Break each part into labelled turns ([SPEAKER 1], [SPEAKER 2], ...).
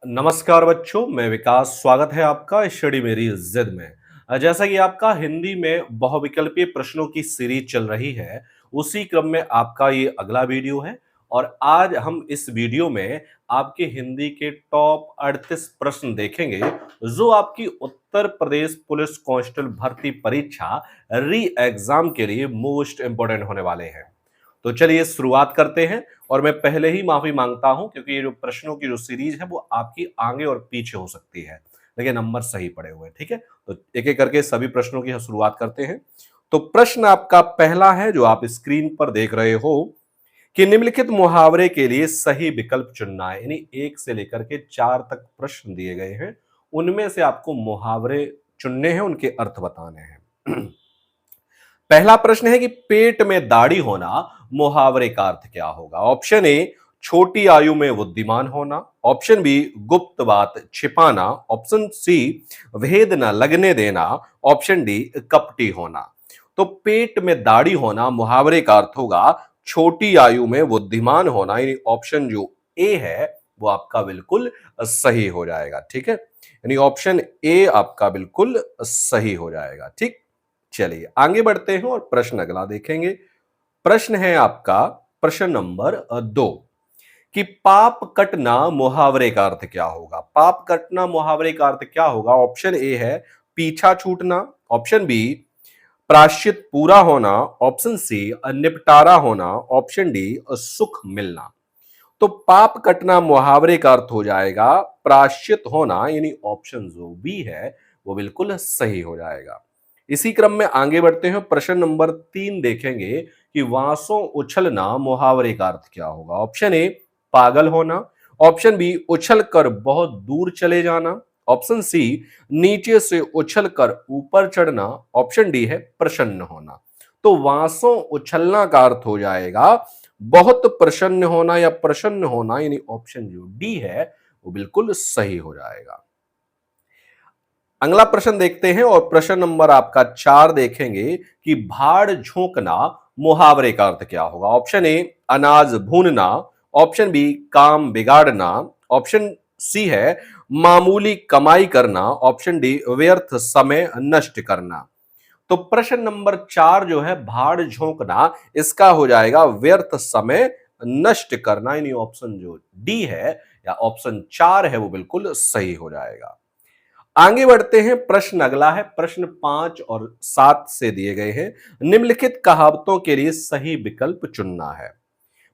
[SPEAKER 1] नमस्कार बच्चों, मैं विकास। स्वागत है आपका स्टडी मेरी जिद में। जैसा कि आपका हिंदी में बहुविकल्पीय प्रश्नों की सीरीज चल रही है, उसी क्रम में आपका ये अगला वीडियो है। और आज हम इस वीडियो में आपके हिंदी के टॉप 38 प्रश्न देखेंगे, जो आपकी उत्तर प्रदेश पुलिस कांस्टेबल भर्ती परीक्षा री एग्जाम के लिए मोस्ट इंपोर्टेंट होने वाले हैं। तो चलिए शुरुआत करते हैं। और मैं पहले ही माफी मांगता हूं, क्योंकि ये जो प्रश्नों की जो सीरीज है वो आपकी आगे और पीछे हो सकती है, लेकिन नंबर सही पड़े हुए हैं। ठीक है, तो एक एक करके सभी प्रश्नों की शुरुआत करते हैं। तो प्रश्न आपका पहला है, जो आप स्क्रीन पर देख रहे हो, कि निम्नलिखित मुहावरे के लिए सही विकल्प चुनना है। यानी 1 से लेकर के 4 तक प्रश्न दिए गए हैं, उनमें से आपको मुहावरे चुनने हैं, उनके अर्थ बताने हैं। पहला प्रश्न है कि पेट में दाढ़ी होना मुहावरे का अर्थ क्या होगा। ऑप्शन ए, छोटी आयु में बुद्धिमान होना। ऑप्शन बी, गुप्त बात छिपाना। ऑप्शन सी, भेद न लगने देना। ऑप्शन डी, कपटी होना। तो पेट में दाढ़ी होना मुहावरे का अर्थ होगा छोटी आयु में बुद्धिमान होना। यानी ऑप्शन जो ए है वो आपका बिल्कुल सही हो जाएगा। ठीक है, यानी ऑप्शन ए आपका बिल्कुल सही हो जाएगा। ठीक, चलिए आगे बढ़ते हैं और प्रश्न अगला देखेंगे। प्रश्न है आपका प्रश्न नंबर 2, कि पाप कटना मुहावरे का अर्थ क्या होगा। पाप कटना मुहावरे का अर्थ क्या होगा। ऑप्शन ए है पीछा छूटना। ऑप्शन बी, प्रायश्चित पूरा होना। ऑप्शन सी, निपटारा होना। ऑप्शन डी, सुख मिलना। तो पाप कटना मुहावरे का अर्थ हो जाएगा प्रायश्चित होना। यानी ऑप्शन जो बी है वो बिल्कुल सही हो जाएगा। इसी क्रम में आगे बढ़ते हैं। प्रश्न नंबर 3 देखेंगे कि वासों उछलना मुहावरे का अर्थ क्या होगा। ऑप्शन ए, पागल होना। ऑप्शन बी, उछल कर बहुत दूर चले जाना। ऑप्शन सी, नीचे से उछल कर ऊपर चढ़ना। ऑप्शन डी है प्रसन्न होना। तो वासों उछलना का अर्थ हो जाएगा बहुत प्रसन्न होना या प्रसन्न होना। यानी ऑप्शन जो डी है वो बिल्कुल सही हो जाएगा। अगला प्रश्न देखते हैं और प्रश्न नंबर आपका 4 देखेंगे कि भाड़ झोंकना मुहावरे का अर्थ क्या होगा। ऑप्शन ए, अनाज भूनना। ऑप्शन बी, काम बिगाड़ना। ऑप्शन सी है मामूली कमाई करना। ऑप्शन डी, व्यर्थ समय नष्ट करना। तो प्रश्न नंबर 4 जो है भाड़ झोंकना, इसका हो जाएगा व्यर्थ समय नष्ट करना। यानी ऑप्शन जो डी है या ऑप्शन 4 है वो बिल्कुल सही हो जाएगा। आगे बढ़ते हैं। प्रश्न अगला है, प्रश्न 5 और 7 से दिए गए हैं। निम्नलिखित कहावतों के लिए सही विकल्प चुनना है।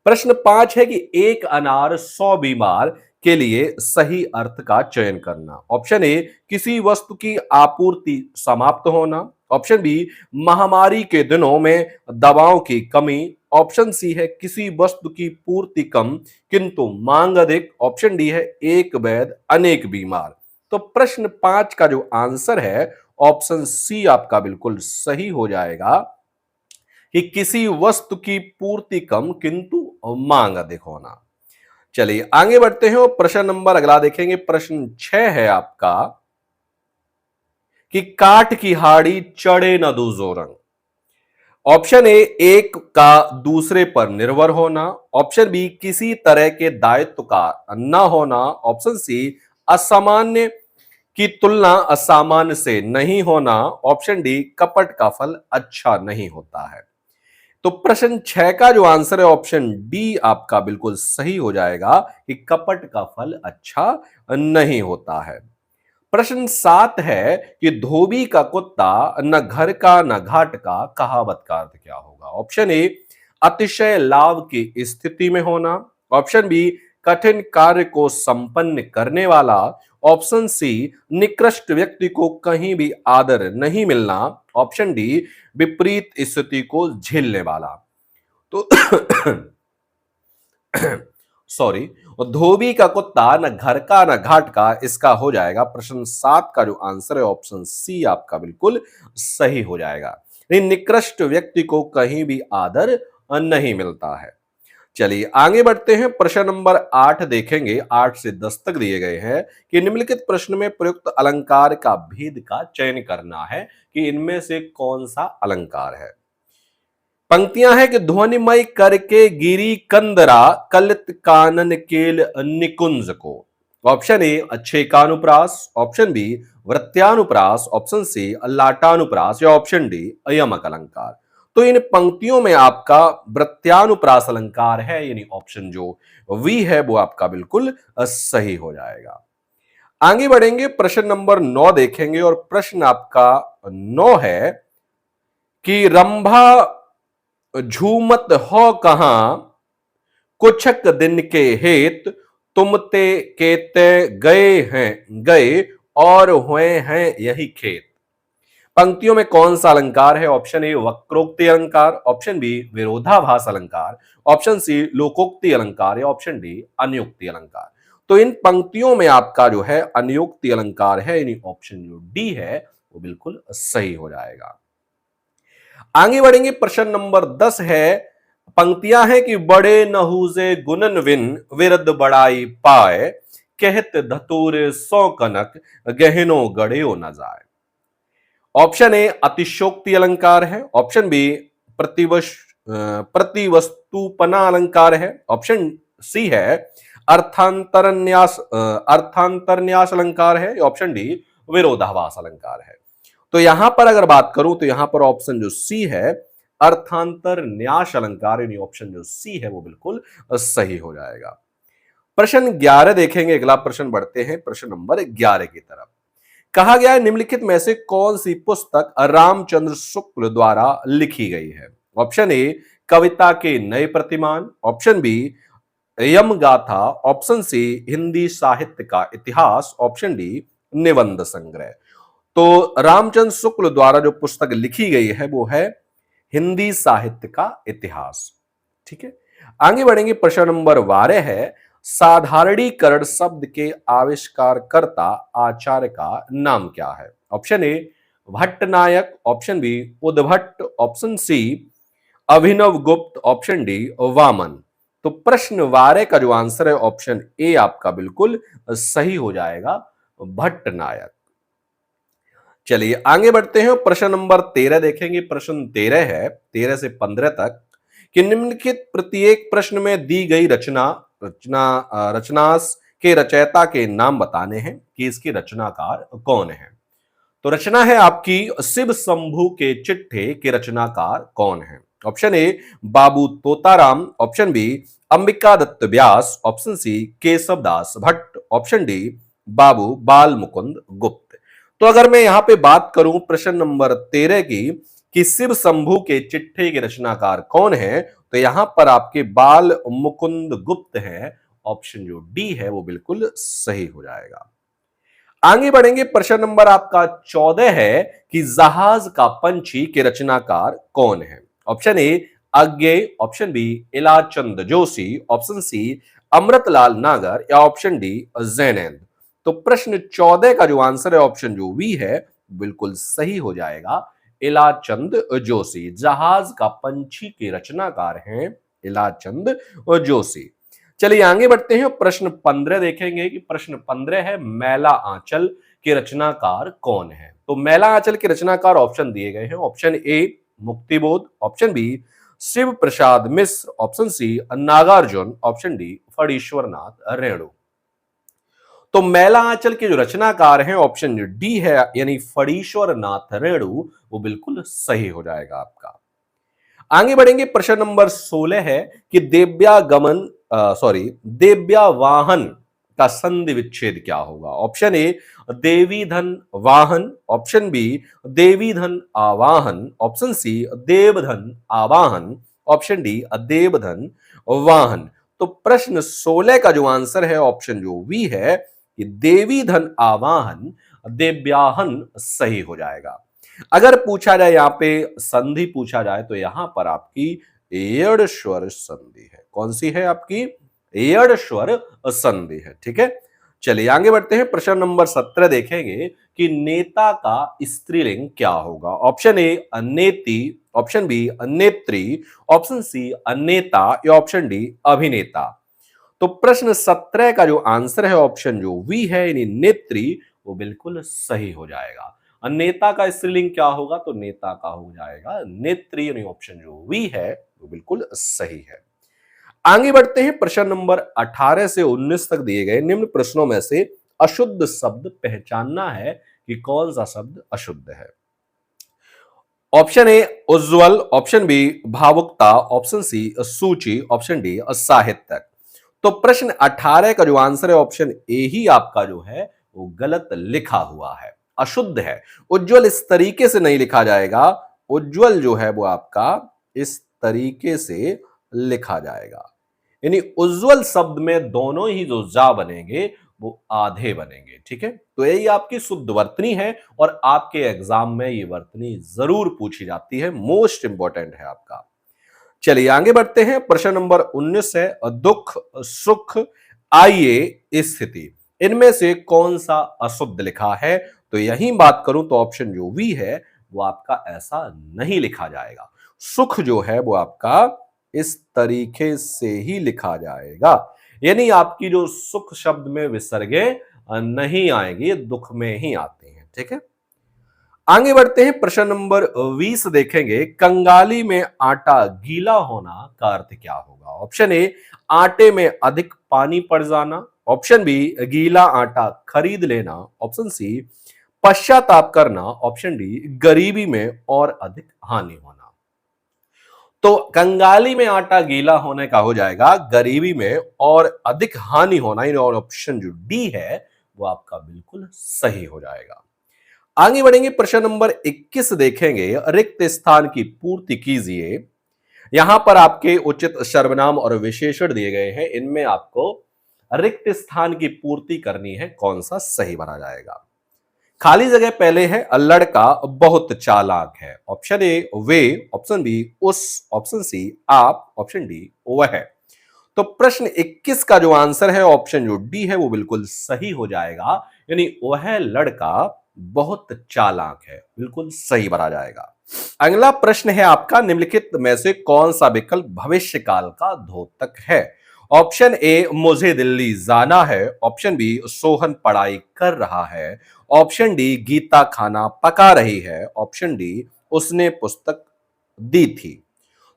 [SPEAKER 1] प्रश्न 5 है कि एक अनार 100 बीमार के लिए सही अर्थ का चयन करना। ऑप्शन ए, किसी वस्तु की आपूर्ति समाप्त होना। ऑप्शन बी, महामारी के दिनों में दवाओं की कमी। ऑप्शन सी है किसी वस्तु की पूर्ति कम किंतु मांग अधिक। ऑप्शन डी है एक वैद अनेक बीमार। तो प्रश्न 5 का जो आंसर है ऑप्शन सी आपका बिल्कुल सही हो जाएगा कि किसी वस्तु की पूर्ति कम किंतु मांग अधिक होना। चलिए आगे बढ़ते हैं और प्रश्न नंबर अगला देखेंगे। प्रश्न 6 है आपका कि काठ की हाड़ी चढ़े न दूजो रंग। ऑप्शन ए, एक का दूसरे पर निर्भर होना। ऑप्शन बी, किसी तरह के दायित्व का न होना। ऑप्शन सी, असामान्य की तुलना असामान्य से नहीं होना। ऑप्शन डी, कपट का फल अच्छा नहीं होता है। तो प्रश्न 6 का जो आंसर है ऑप्शन डी आपका बिल्कुल सही हो जाएगा कि कपट का फल अच्छा नहीं होता है। प्रश्न 7 है कि धोबी का कुत्ता न घर का न घाट का, कहावत का अर्थ क्या होगा। ऑप्शन ए, अतिशय लाभ की स्थिति में होना। ऑप्शन बी, कठिन कार्य को संपन्न करने वाला। ऑप्शन सी, निकृष्ट व्यक्ति को कहीं भी आदर नहीं मिलना। ऑप्शन डी, विपरीत स्थिति को झेलने वाला। तो सॉरी, धोबी का कुत्ता न घर का न घाट का, इसका हो जाएगा प्रश्न 7 का जो आंसर है ऑप्शन सी आपका बिल्कुल सही हो जाएगा। निकृष्ट व्यक्ति को कहीं भी आदर नहीं मिलता है। चलिए आगे बढ़ते हैं। प्रश्न नंबर 8 देखेंगे। 8 से 10 तक दिए गए हैं कि निम्नलिखित प्रश्न में प्रयुक्त अलंकार का भेद का चयन करना है कि इनमें से कौन सा अलंकार है। पंक्तियां हैं कि ध्वनिमय करके गिरी कंदरा, कलित कानन केल निकुंज को। ऑप्शन ए अच्छेकानुप्रास, ऑप्शन बी वृत्त्यानुप्रास, ऑप्शन सी लाटानुप्रास या ऑप्शन डी यमक अलंकार। तो इन पंक्तियों में आपका वृत्त्यानुप्रास अलंकार है, यानी ऑप्शन जो वी है वो आपका बिल्कुल सही हो जाएगा। आगे बढ़ेंगे, प्रश्न नंबर 9 देखेंगे और प्रश्न आपका 9 है कि रंभा झूमत हो कहां कुछक दिन के हेत, तुम ते केते गए और हुए हैं यही खेत। पंक्तियों में कौन सा अलंकार है? ऑप्शन ए वक्रोक्ति अलंकार, ऑप्शन बी विरोधाभास अलंकार, ऑप्शन सी लोकोक्ति अलंकार या ऑप्शन डी अनुयुक्ति अलंकार। तो इन पंक्तियों में आपका जो है अनुयुक्ति अलंकार है, यानी ऑप्शन जो डी है वो बिल्कुल सही हो जाएगा। आगे बढ़ेंगे, प्रश्न नंबर 10 है, पंक्तियां हैं कि बड़े नहुजे गुणन विन विरद बड़ाई पाए, कहत धतुर सौ कनक गहनो गड़ेयो न जाए। ऑप्शन ए अतिशोक्ति अलंकार है, ऑप्शन बी प्रतिवस्तुपना अलंकार है, ऑप्शन सी है अर्थांतरन्यास अलंकार है, ऑप्शन डी विरोधाभास अलंकार है। तो यहां पर अगर बात करूं तो यहां पर ऑप्शन जो सी है अर्थांतर न्यास अलंकार, यानी ऑप्शन जो सी है वो बिल्कुल सही हो जाएगा। प्रश्न 11 देखेंगे, अगला प्रश्न बढ़ते हैं प्रश्न नंबर 11 की तरफ। कहा गया है निम्नलिखित में से कौन सी पुस्तक रामचंद्र शुक्ल द्वारा लिखी गई है? ऑप्शन ए कविता के नए प्रतिमान, ऑप्शन बी यम गाथा, ऑप्शन सी हिंदी साहित्य का इतिहास, ऑप्शन डी निबंध संग्रह। तो रामचंद्र शुक्ल द्वारा जो पुस्तक लिखी गई है वो है हिंदी साहित्य का इतिहास। ठीक है, आगे बढ़ेंगे, प्रश्न नंबर 12 है, साधारणीकरण शब्द के आविष्कारकर्ता आचार्य का नाम क्या है? Option A Bhattanayak, option B Udbhata, option C Abhinav Gupta, option D Vaman. तो प्रश्न 12 का जो आंसर है ऑप्शन ए आपका बिल्कुल सही हो जाएगा, भट्टनायक। चलिए आगे बढ़ते हैं, प्रश्न नंबर 13 देखेंगे। प्रश्न 13 है 13 से 15 तक कि निम्नलिखित प्रत्येक प्रश्न में दी गई रचनास के रचयिता के नाम बताने हैं कि इसके रचनाकार कौन है। तो रचना है आपकी शिव शंभू के चिट्ठे के रचनाकार कौन है? Option A Babu Totaram, option B Ambika Datt Vyas, option C Keshav Das Bhatt, option D Babu Bal Mukund गुप्त। तो अगर मैं यहां पे बात करूं प्रश्न नंबर 13 की कि शिव शंभू के चिट्ठे के रचनाकार कौन है, तो यहां पर आपके बाल मुकुंद गुप्त है, ऑप्शन जो डी है वो बिल्कुल सही हो जाएगा। आगे बढ़ेंगे, प्रश्न नंबर आपका 14 है कि जहाज का पंछी के रचनाकार कौन है? Option A Agyeya, option B Ilachand Joshi, option C Amritlal Nagar या ऑप्शन डी जैनैन। तो प्रश्न 14 का जो आंसर है ऑप्शन जो वी है बिल्कुल सही हो जाएगा, इलाचंद जोशी। जहाज का पंछी के रचनाकार हैं इलाचंद जोशी। चलिए आगे बढ़ते हैं, प्रश्न 15 देखेंगे कि प्रश्न 15 है मैला आंचल के रचनाकार कौन है? तो मैला आंचल के रचनाकार ऑप्शन दिए गए हैं, option A Muktibodh, option B Shiv Prasad Mishra, option C Nagarjun, option D Phanishwar Nath Renu. तो मैला आंचल के जो रचनाकार हैं ऑप्शन डी है, यानी फणीश्वर नाथ रेणु, वो बिल्कुल सही हो जाएगा आपका। आगे बढ़ेंगे, प्रश्न नंबर 16 है कि देव्यावाहन का संधि विच्छेद क्या होगा? ऑप्शन ए देवी धन वाहन, ऑप्शन बी देवी धन आवाहन, ऑप्शन सी देवधन आवाहन, ऑप्शन डी देवधन वाहन। तो प्रश्न 16 का जो आंसर है ऑप्शन जो वी है कि देवी धन आवाहन देव्याहन सही हो जाएगा। अगर पूछा जाए यहां पे संधि पूछा जाए तो यहां पर आपकी एयड़श्वर संधि है। कौन सी है आपकी? एयड़श्वर संधि है। ठीक है, चलिए आगे बढ़ते हैं, प्रश्न नंबर 17 देखेंगे कि नेता का स्त्रीलिंग क्या होगा? ऑप्शन ए अनेती, ऑप्शन बी अनेत्री, ऑप्शन सी अनेता या ऑप्शन डी अभिनेता। तो प्रश्न 17 का जो आंसर है ऑप्शन जो वी है यानी नेत्री, वो बिल्कुल सही हो जाएगा। नेता का स्त्रीलिंग क्या होगा? तो नेता का हो जाएगा नेत्री, यानी ऑप्शन जो वी है वो बिल्कुल सही है। आगे बढ़ते हैं, प्रश्न नंबर 18 से 19 तक दिए गए निम्न प्रश्नों में से अशुद्ध शब्द पहचानना है कि कौन सा शब्द अशुद्ध है। ऑप्शन ए उज्जवल, ऑप्शन बी भावुकता, ऑप्शन सी सूची, ऑप्शन डी साहित्यक। तो प्रश्न 18 का जो आंसर है ऑप्शन ए ही आपका जो है वो गलत लिखा हुआ है, अशुद्ध है। उज्जवल इस तरीके से नहीं लिखा जाएगा, उज्जवल जो है वो आपका इस तरीके से लिखा जाएगा, यानी उज्जवल शब्द में दोनों ही जो जा बनेंगे वो आधे बनेंगे। ठीक है, तो यही आपकी शुद्ध वर्तनी है और आपके एग्जाम में ये वर्तनी जरूर पूछी जाती है, मोस्ट इंपॉर्टेंट है आपका। चलिए आगे बढ़ते हैं, प्रश्न नंबर 19 है दुख, सुख, आइए, स्थिति, इनमें से कौन सा अशुद्ध लिखा है। तो यही बात करूं तो ऑप्शन जो भी है वो आपका ऐसा नहीं लिखा जाएगा। सुख जो है वो आपका इस तरीके से ही लिखा जाएगा, यानी आपकी जो सुख शब्द में विसर्गे नहीं आएंगे, दुख में ही आते हैं। ठीक है, आगे बढ़ते हैं, प्रश्न नंबर 20 देखेंगे, कंगाली में आटा गीला होना का अर्थ क्या होगा। ऑप्शन ए आटे में अधिक पानी पड़ जाना, ऑप्शन बी गीला आटा खरीद लेना, ऑप्शन सी पश्चाताप करना, ऑप्शन डी गरीबी में और अधिक हानि होना। तो कंगाली में आटा गीला होने का हो जाएगा गरीबी में और अधिक हानि होना, और ऑप्शन जो डी है वो आपका बिल्कुल सही हो जाएगा। आगे बढ़ेंगे, प्रश्न नंबर 21 देखेंगे, रिक्त स्थान की पूर्ति कीजिए। यहां पर आपके उचित सर्वनाम और विशेषण दिए गए हैं, इनमें आपको रिक्त स्थान की पूर्ति करनी है, कौन सा सही भरा जाएगा। खाली जगह पहले है लड़का बहुत चालाक है, ऑप्शन ए वे, ऑप्शन बी उस, ऑप्शन सी आप, ऑप्शन डी वह। तो प्रश्न 21 का जो आंसर है ऑप्शन जो डी है वो बिल्कुल सही हो जाएगा, यानी वह लड़का बहुत चालाक है, बिल्कुल सही भरा जाएगा। अगला प्रश्न है आपका, निम्नलिखित में से कौन सा विकल्प भविष्य काल का द्योतक है। ऑप्शन ए मुझे दिल्ली जाना है, ऑप्शन बी सोहन पढ़ाई कर रहा है, ऑप्शन डी गीता खाना पका रही है, ऑप्शन डी उसने पुस्तक दी थी।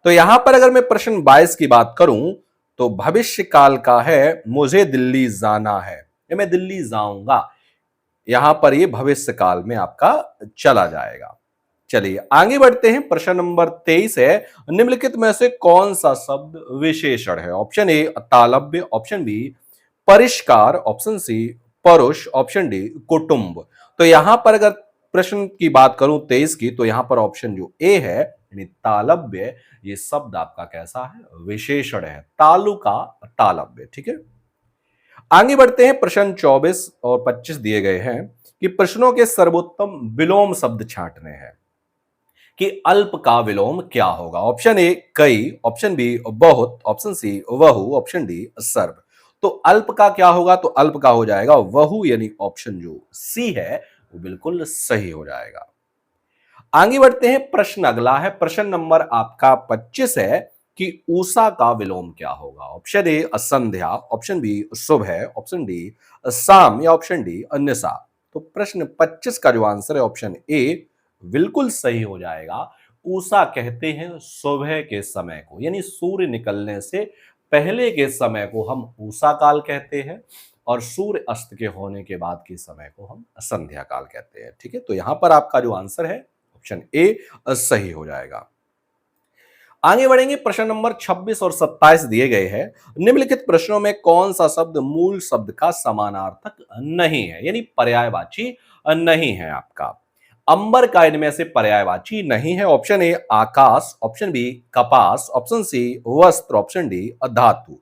[SPEAKER 1] तो यहां पर अगर मैं प्रश्न 22 की बात करूं तो भविष्य काल का है मुझे दिल्ली जाना है, या मैं दिल्ली जाऊंगा, यहां पर ये भविष्य काल में आपका चला जाएगा। चलिए आगे बढ़ते हैं, प्रश्न नंबर 23 है, निम्नलिखित में से कौन सा शब्द विशेषण है। ऑप्शन ए तालव्य, ऑप्शन बी परिष्कार, ऑप्शन सी परुष, ऑप्शन डी कुटुंब। तो यहां पर अगर प्रश्न की बात करूं 23 की, तो यहां पर ऑप्शन जो ए है यानी तालव्य, ये शब्द आपका कैसा है, विशेषण है, तालु का तालव्य। ठीक है, आगे बढ़ते हैं, प्रश्न 24 और 25 दिए गए हैं कि प्रश्नों के सर्वोत्तम विलोम शब्द छांटने हैं कि अल्प का विलोम क्या होगा। ऑप्शन ए कई, ऑप्शन बी बहुत, ऑप्शन सी वहु, ऑप्शन डी सर्व। तो अल्प का क्या होगा, तो अल्प का हो जाएगा वहु, यानी ऑप्शन जो सी है वो बिल्कुल सही हो जाएगा। आगे बढ़ते हैं, प्रश्न अगला है, प्रश्न नंबर आपका 25 है कि ऊषा का विलोम क्या होगा। ऑप्शन ए संध्या, ऑप्शन बी सुबह, ऑप्शन डी शाम, या ऑप्शन डी निशा। तो प्रश्न 25 का जो आंसर है ऑप्शन ए बिल्कुल सही हो जाएगा। ऊषा कहते हैं सुबह के समय को, यानी सूर्य निकलने से पहले के समय को हम ऊषा काल कहते हैं और सूर्य अस्त के होने के बाद के समय को हम संध्या काल कहते हैं। ठीक है, तो यहां पर आपका जो आंसर है ऑप्शन ए सही हो जाएगा। आगे बढ़ेंगे, प्रश्न नंबर 26 और 27 दिए गए हैं, निम्नलिखित प्रश्नों में कौन सा शब्द मूल शब्द का समानार्थक नहीं है, यानी पर्यायवाची नहीं है आपका। अंबर का इनमें से पर्यायवाची नहीं है। ऑप्शन ए आकाश, ऑप्शन बी कपास, ऑप्शन सी वस्त्र, ऑप्शन डी धातु।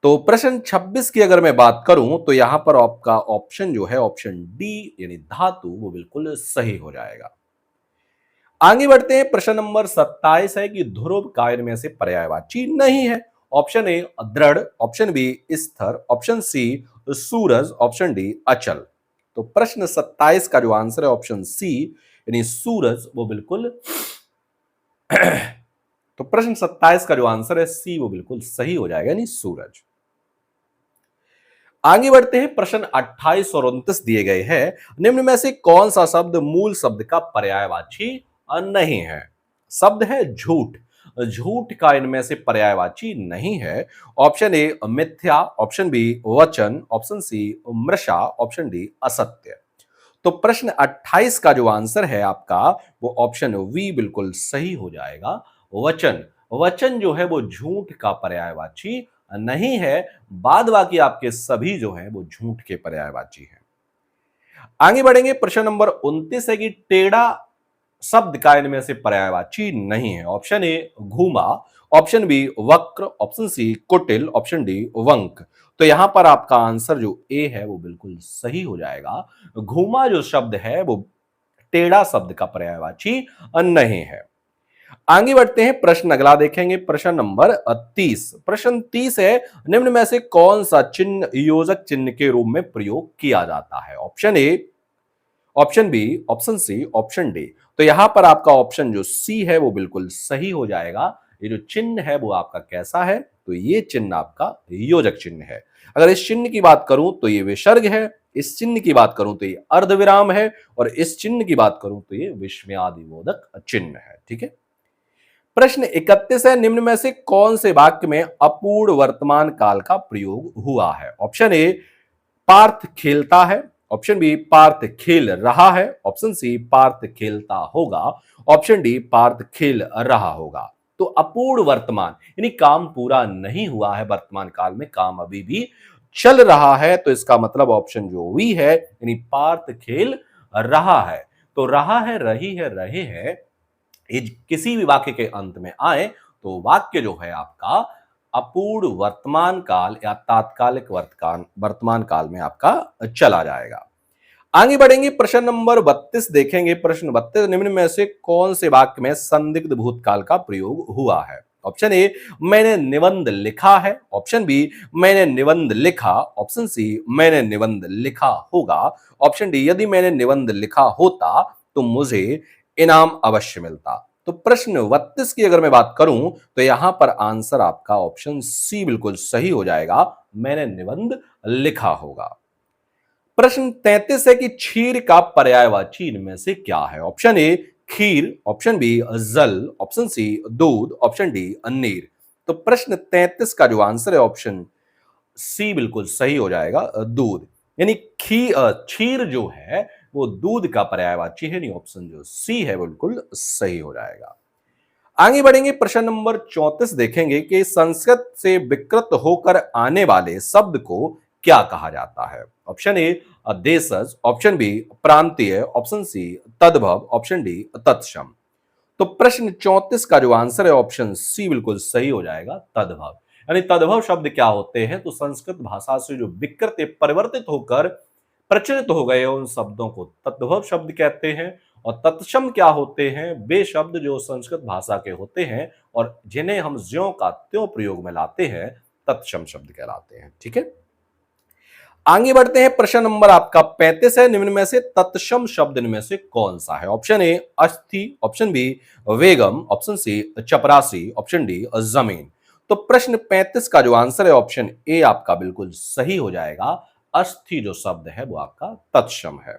[SPEAKER 1] तो प्रश्न 26 की अगर मैं बात करूं तो यहां पर आपका ऑप्शन जो है ऑप्शन डी यानी धातु वो बिल्कुल सही हो जाएगा। आगे बढ़ते हैं, प्रश्न नंबर 27 है कि ध्रुव का इनमें से पर्यायवाची नहीं है। ऑप्शन ए दृढ़, ऑप्शन बी स्थिर, ऑप्शन सी सूरज, ऑप्शन डी अचल। तो प्रश्न 27 का जो आंसर है ऑप्शन सी यानी सूरज वो बिल्कुल तो प्रश्न 27 का जो आंसर है सी वो बिल्कुल सही हो जाएगा, यानी सूरज। आगे बढ़ते हैं, प्रश्न 28 और 29 दिए गए हैं, निम्न में से कौन सा शब्द मूल शब्द का पर्यायवाची नहीं है। शब्द है झूठ। झूठ का इनमें से पर्यायवाची नहीं है? ऑप्शन ए मिथ्या, ऑप्शन बी वचन, ऑप्शन सी मृषा, ऑप्शन डी असत्य। तो प्रश्न 28 का जो आंसर है आपका वो ऑप्शन वी बिल्कुल सही हो जाएगा। वचन, वचन जो है वो झूठ का पर्यायवाची नहीं है। बाद बाकी आपके सभी जो है वो झूठ के पर्यायवाची हैं। आगे बढ़ेंगे, प्रश्न नंबर 29 है कि टेढ़ा शब्द का इनमें से पर्यायवाची नहीं है। ऑप्शन ए घूमा, ऑप्शन बी वक्र, ऑप्शन सी कुटिल, ऑप्शन डी वंक। तो यहां पर आपका आंसर जो ए है वो बिल्कुल सही हो जाएगा। घूमा जो शब्द है वो टेढ़ा शब्द का पर्यायवाची नहीं है। आगे बढ़ते हैं, प्रश्न अगला देखेंगे, प्रश्न नंबर 30। प्रश्न 30 है, निम्न में से कौन सा चिन्ह योजक चिन्ह के रूप में प्रयोग किया जाता है? Option A, option B, option C, option D. तो यहां पर आपका ऑप्शन जो सी है वो बिल्कुल सही हो जाएगा। ये जो चिन्ह है वो आपका कैसा है? तो ये चिन्ह आपका योजक चिन्ह है। अगर इस चिन्ह की बात करूं तो ये विसर्ग है, इस चिन्ह की बात करूं तो ये अर्धविराम है, और इस चिन्ह की बात करूं तो ये विस्मयादिबोधक चिन्ह है। ठीक है। प्रश्न 31 है, निम्न में से कौन से वाक्य में अपूर्ण वर्तमान काल का प्रयोग हुआ है? ऑप्शन ए पार्थ खेलता है, ऑप्शन बी पार्थ खेल रहा है, ऑप्शन सी पार्थ खेलता होगा, ऑप्शन डी पार्थ खेल रहा होगा। तो अपूर्ण वर्तमान यानी काम पूरा नहीं हुआ है, वर्तमान काल में काम अभी भी चल रहा है, तो इसका मतलब ऑप्शन जो वी है यानी पार्थ खेल रहा है। तो रहा है, रही है, रहे हैं, ये किसी भी वाक्य के अंत में आए तो वाक्य जो है आपका अपूर्ण वर्तमान काल या तात्कालिक वर्तमान काल में आपका चला जाएगा। आगे बढ़ेंगे, प्रश्न नंबर 32 देखेंगे। प्रश्न 32, निम्न में से कौन से वाक्य में संदिग्ध भूतकाल का प्रयोग हुआ है? ऑप्शन ए मैंने निबंध लिखा है, ऑप्शन बी मैंने निबंध लिखा, ऑप्शन सी मैंने निबंध लिखा होगा, ऑप्शन डी यदि मैंने निबंध लिखा होता तो मुझे इनाम अवश्य मिलता। तो प्रश्न 32 की अगर मैं बात करूं तो यहां पर आंसर आपका ऑप्शन सी बिल्कुल सही हो जाएगा, मैंने निबंध लिखा होगा। प्रश्न 33 है कि क्षीर का पर्यायवाची इनमें से क्या है? ऑप्शन ए खीर, ऑप्शन बी जल, ऑप्शन सी दूध, ऑप्शन डी नीर। तो प्रश्न 33 का जो आंसर है ऑप्शन सी बिल्कुल सही हो जाएगा, दूध। यानी क्षीर जो है वो दूध का पर्यायवाची है, नहीं ऑप्शन जो सी है बिल्कुल सही हो जाएगा। आगे बढ़ेंगे, प्रश्न नंबर 34 देखेंगे कि संस्कृत से विकृत होकर आने वाले शब्द को क्या कहा जाता है? ऑप्शन ए देशज, ऑप्शन बी प्रांतीय, ऑप्शन सी तद्भव, ऑप्शन डी तत्सम। तो प्रश्न 34 का जो आंसर है ऑप्शन सी बिल्कुल सही हो जाएगा, तद्भव। यानी तद्भव शब्द क्या होते हैं? तो संस्कृत भाषा से जो विकृत परिवर्तित होकर प्रचलित हो गए उन शब्दों को तद्भव शब्द कहते हैं। और तत्सम क्या होते हैं? वे शब्द जो संस्कृत भाषा के होते हैं और जिन्हें हम ज्यों का त्यों प्रयोग में लाते हैं, तत्सम शब्द कहलाते हैं। ठीक है। आगे बढ़ते हैं, प्रश्न नंबर आपका 35 है, निम्न में से तत्सम शब्द इनमें से कौन सा है? ऑप्शन ए अस्थि, ऑप्शन बी वेगम, ऑप्शन सी चपरासी, ऑप्शन डी जमीन। तो प्रश्न 35 का जो आंसर है ऑप्शन ए आपका बिल्कुल सही हो जाएगा, अस्थि जो शब्द है वो आपका तत्सम है।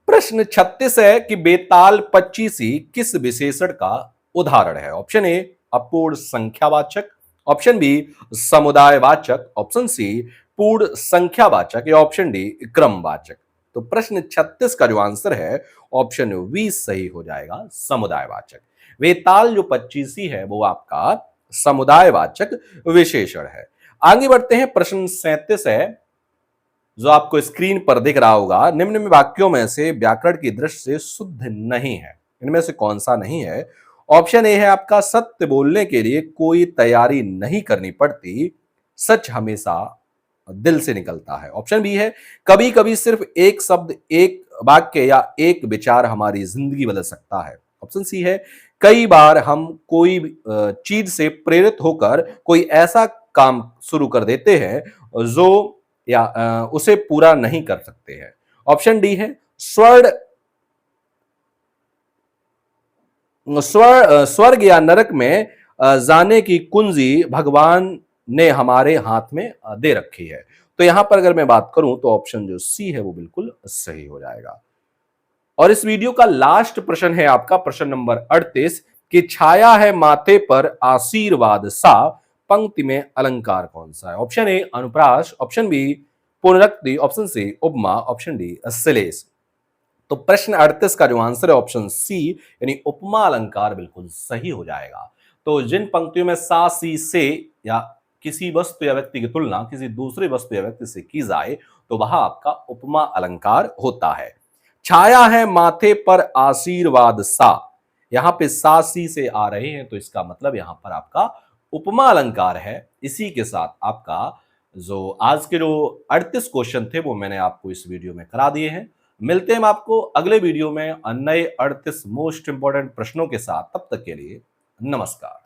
[SPEAKER 1] प्रश्न 36 है कि बेताल पच्चीसी किस विशेषण का उदाहरण है? ऑप्शन ए अपूर्ण संख्यावाचक, ऑप्शन बी समुदायवाचक, ऑप्शन सी पूर्ण संख्यावाचक, या ऑप्शन डी क्रमवाचक। तो प्रश्न 36 का जो आंसर है ऑप्शन वी सही हो जाएगा, समुदायवाचक। वेताल जो पच्चीसी है वो आपका समुदायवाचक विशेषण है। आगे बढ़ते हैं, प्रश्न 37 है जो आपको स्क्रीन पर दिख रहा होगा, निम्न में वाक्यों में से व्याकरण की दृष्टि से शुद्ध नहीं है, इनमें से कौन सा नहीं है? ऑप्शन ए है आपका सत्य बोलने के लिए कोई तैयारी नहीं करनी पड़ती, सच हमेशा दिल से निकलता है। ऑप्शन बी है कभी कभी सिर्फ एक शब्द, एक वाक्य या एक विचार हमारी जिंदगी बदल सकता है। ऑप्शन सी है कई बार हम कोई चीज से प्रेरित होकर कोई ऐसा काम शुरू कर देते हैं जो या उसे पूरा नहीं कर सकते हैं। ऑप्शन डी है स्वर्ग या नरक में जाने की कुंजी भगवान ने हमारे हाथ में दे रखी है। तो यहां पर अगर मैं बात करूं तो ऑप्शन जो सी है वो बिल्कुल सही हो जाएगा। और इस वीडियो का लास्ट प्रश्न है आपका प्रश्न नंबर 38 कि छाया है माथे पर आशीर्वाद सा, पंक्ति में अलंकार कौन सा है? ऑप्शन ए अनुप्रास, ऑप्शन बी पुनरुक्ति, ऑप्शन सी उपमा, ऑप्शन डी श्लेष। तो प्रश्न 38 का जो आंसर है ऑप्शन सी यानी उपमा अलंकार बिल्कुल सही हो जाएगा। तो जिन पंक्तियों में सा सी से या किसी वस्तु या व्यक्ति की तुलना किसी दूसरी वस्तु या व्यक्ति से की जाए तो वह आपका उपमा अलंकार होता है। छाया है माथे पर आशीर्वाद सा, यहां पे सा सी से आ रहे हैं तो इसका मतलब यहां पर आपका उपमा अलंकार है। इसी के साथ आपका जो आज के जो 38 क्वेश्चन थे वो मैंने आपको इस वीडियो में करा दिए हैं। मिलते हैं हम आपको अगले वीडियो में नए 38 मोस्ट इंपॉर्टेंट प्रश्नों के साथ। तब तक के लिए नमस्कार।